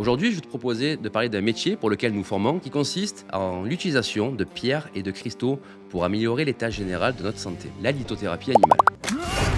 Aujourd'hui, je vais te proposer de parler d'un métier pour lequel nous formons qui consiste en l'utilisation de pierres et de cristaux pour améliorer l'état général de notre santé, la lithothérapie animale.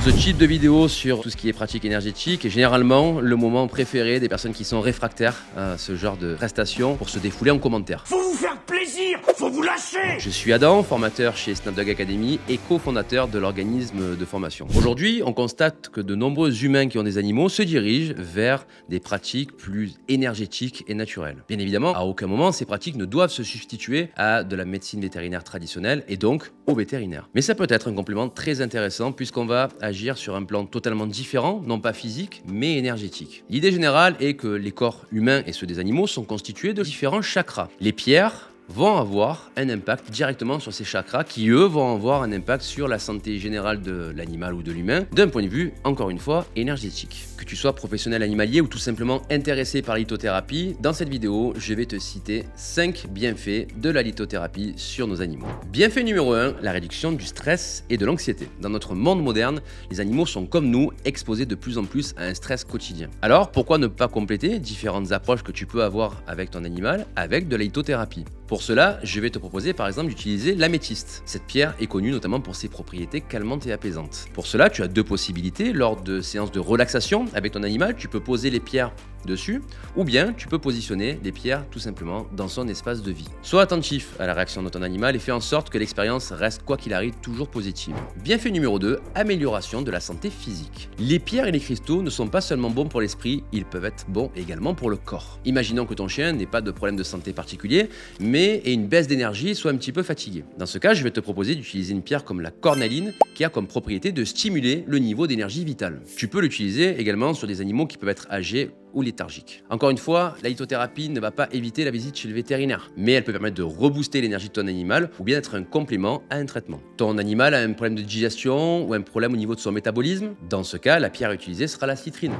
Ce type de vidéo sur tout ce qui est pratique énergétique est généralement le moment préféré des personnes qui sont réfractaires à ce genre de prestations pour se défouler en commentaire. Faut vous faire plaisir, faut vous lâcher. Je suis Adam, formateur chez Snapdog Academy et cofondateur de l'organisme de formation. Aujourd'hui, on constate que de nombreux humains qui ont des animaux se dirigent vers des pratiques plus énergétiques et naturelles. Bien évidemment, à aucun moment, ces pratiques ne doivent se substituer à de la médecine vétérinaire traditionnelle et donc au vétérinaire. Mais ça peut être un complément très intéressant puisqu'on va agir sur un plan totalement différent, non pas physique, mais énergétique. L'idée générale est que les corps humains et ceux des animaux sont constitués de différents chakras. Les pierres vont avoir un impact directement sur ces chakras qui, eux, vont avoir un impact sur la santé générale de l'animal ou de l'humain d'un point de vue, encore une fois, énergétique. Que tu sois professionnel animalier ou tout simplement intéressé par la lithothérapie, dans cette vidéo, je vais te citer 5 bienfaits de la lithothérapie sur nos animaux. Bienfait numéro 1, la réduction du stress et de l'anxiété. Dans notre monde moderne, les animaux sont comme nous, exposés de plus en plus à un stress quotidien. Alors, pourquoi ne pas compléter différentes approches que tu peux avoir avec ton animal avec de la lithothérapie ? Pour cela, je vais te proposer par exemple d'utiliser l'améthyste. Cette pierre est connue notamment pour ses propriétés calmantes et apaisantes. Pour cela, tu as deux possibilités. Lors de séances de relaxation avec ton animal, tu peux poser les pierres dessus, ou bien tu peux positionner les pierres tout simplement dans son espace de vie. Sois attentif à la réaction de ton animal et fais en sorte que l'expérience reste quoi qu'il arrive toujours positive. Bienfait numéro 2, amélioration de la santé physique. Les pierres et les cristaux ne sont pas seulement bons pour l'esprit, ils peuvent être bons également pour le corps. Imaginons que ton chien n'ait pas de problème de santé particulier, mais ait une baisse d'énergie, soit un petit peu fatigué. Dans ce cas, je vais te proposer d'utiliser une pierre comme la cornaline qui a comme propriété de stimuler le niveau d'énergie vitale. Tu peux l'utiliser également sur des animaux qui peuvent être âgés ou léthargiques. Encore une fois, la lithothérapie ne va pas éviter la visite chez le vétérinaire, mais elle peut permettre de rebooster l'énergie de ton animal ou bien être un complément à un traitement. Ton animal a un problème de digestion ou un problème au niveau de son métabolisme. Dans ce cas, la pierre utilisée sera la citrine.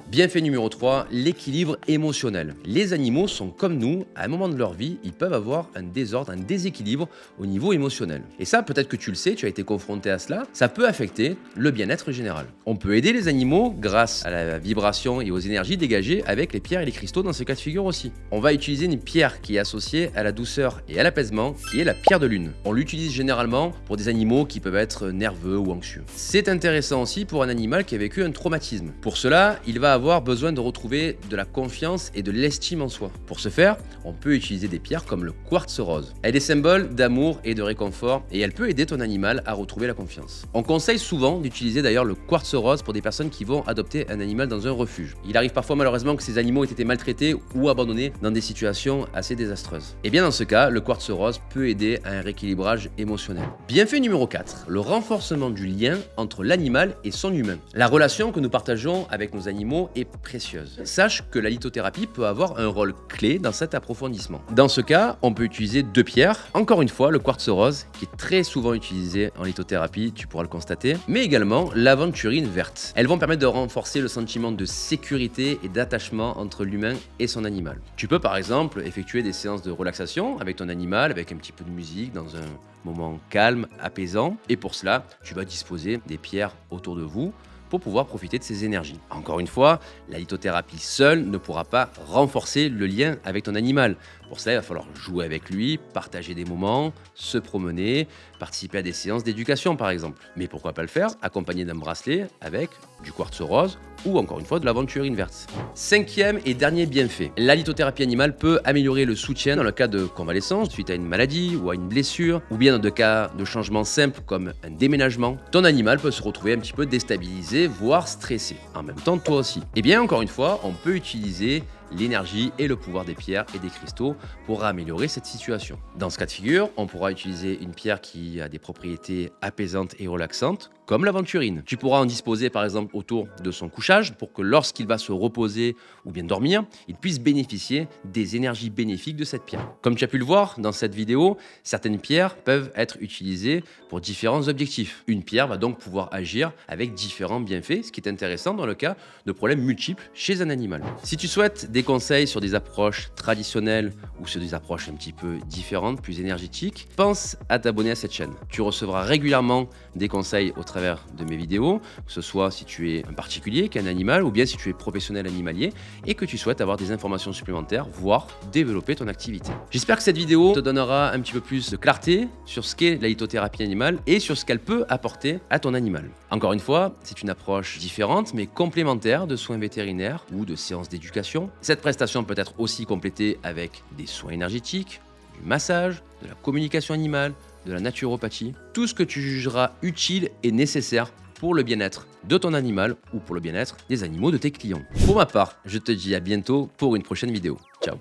Bienfait numéro 3, l'équilibre émotionnel. Les animaux sont comme nous, à un moment de leur vie, ils peuvent avoir un désordre, un déséquilibre au niveau émotionnel. Et ça, peut-être que tu le sais, tu as été confronté à cela, ça peut affecter le bien-être général. On peut aider les animaux grâce à la vibration et aux énergies dégagées avec les pierres et les cristaux dans ce cas de figure aussi. On va utiliser une pierre qui est associée à la douceur et à l'apaisement, qui est la pierre de lune. On l'utilise généralement pour des animaux qui peuvent être nerveux ou anxieux. C'est intéressant aussi pour un animal qui a vécu un traumatisme. Pour cela, il va avoir besoin de retrouver de la confiance et de l'estime en soi. Pour ce faire, on peut utiliser des pierres comme le quartz rose. Elle est symbole d'amour et de réconfort et elle peut aider ton animal à retrouver la confiance. On conseille souvent d'utiliser d'ailleurs le quartz rose pour des personnes qui vont adopter un animal dans un refuge. Il arrive parfois malheureusement que ces animaux aient été maltraités ou abandonnés dans des situations assez désastreuses. Et bien dans ce cas, le quartz rose peut aider à un rééquilibrage émotionnel. Bienfait numéro 4, le renforcement du lien entre l'animal et son humain. La relation que nous partageons avec nos animaux est précieuse. Sache que la lithothérapie peut avoir un rôle clé dans cet approfondissement. Dans ce cas, on peut utiliser deux pierres. Encore une fois, le quartz rose, qui est très souvent utilisé en lithothérapie, tu pourras le constater, mais également l'aventurine verte. Elles vont permettre de renforcer le sentiment de sécurité et d'attachement entre l'humain et son animal. Tu peux par exemple effectuer des séances de relaxation avec ton animal, avec un petit peu de musique, dans un moment calme, apaisant, et pour cela, tu vas disposer des pierres autour de vous pour pouvoir profiter de ces énergies. Encore une fois, la lithothérapie seule ne pourra pas renforcer le lien avec ton animal. Pour cela, il va falloir jouer avec lui, partager des moments, se promener, participer à des séances d'éducation par exemple. Mais pourquoi pas le faire accompagné d'un bracelet avec du quartz rose ou encore une fois de l'aventurine verte. 5e et dernier bienfait. La lithothérapie animale peut améliorer le soutien dans le cas de convalescence suite à une maladie ou à une blessure, ou bien dans des cas de changement simple comme un déménagement. Ton animal peut se retrouver un petit peu déstabilisé, voire stressé. En même temps, toi aussi. Et bien encore une fois, on peut utiliser l'énergie et le pouvoir des pierres et des cristaux pour améliorer cette situation. Dans ce cas de figure, on pourra utiliser une pierre qui a des propriétés apaisantes et relaxantes, comme l'aventurine. Tu pourras en disposer par exemple autour de son couchage pour que lorsqu'il va se reposer ou bien dormir, il puisse bénéficier des énergies bénéfiques de cette pierre. Comme tu as pu le voir dans cette vidéo, certaines pierres peuvent être utilisées pour différents objectifs. Une pierre va donc pouvoir agir avec différents bienfaits, ce qui est intéressant dans le cas de problèmes multiples chez un animal. Si tu souhaites des conseils sur des approches traditionnelles ou sur des approches un petit peu différentes, plus énergétiques, pense à t'abonner à cette chaîne. Tu recevras régulièrement des conseils au travers travers de mes vidéos, que ce soit si tu es un particulier qui a un animal ou bien si tu es professionnel animalier et que tu souhaites avoir des informations supplémentaires, voire développer ton activité. J'espère que cette vidéo te donnera un petit peu plus de clarté sur ce qu'est la lithothérapie animale et sur ce qu'elle peut apporter à ton animal. Encore une fois, c'est une approche différente mais complémentaire de soins vétérinaires ou de séances d'éducation. Cette prestation peut être aussi complétée avec des soins énergétiques, du massage, de la communication animale, de la naturopathie, tout ce que tu jugeras utile et nécessaire pour le bien-être de ton animal ou pour le bien-être des animaux de tes clients. Pour ma part, je te dis à bientôt pour une prochaine vidéo. Ciao.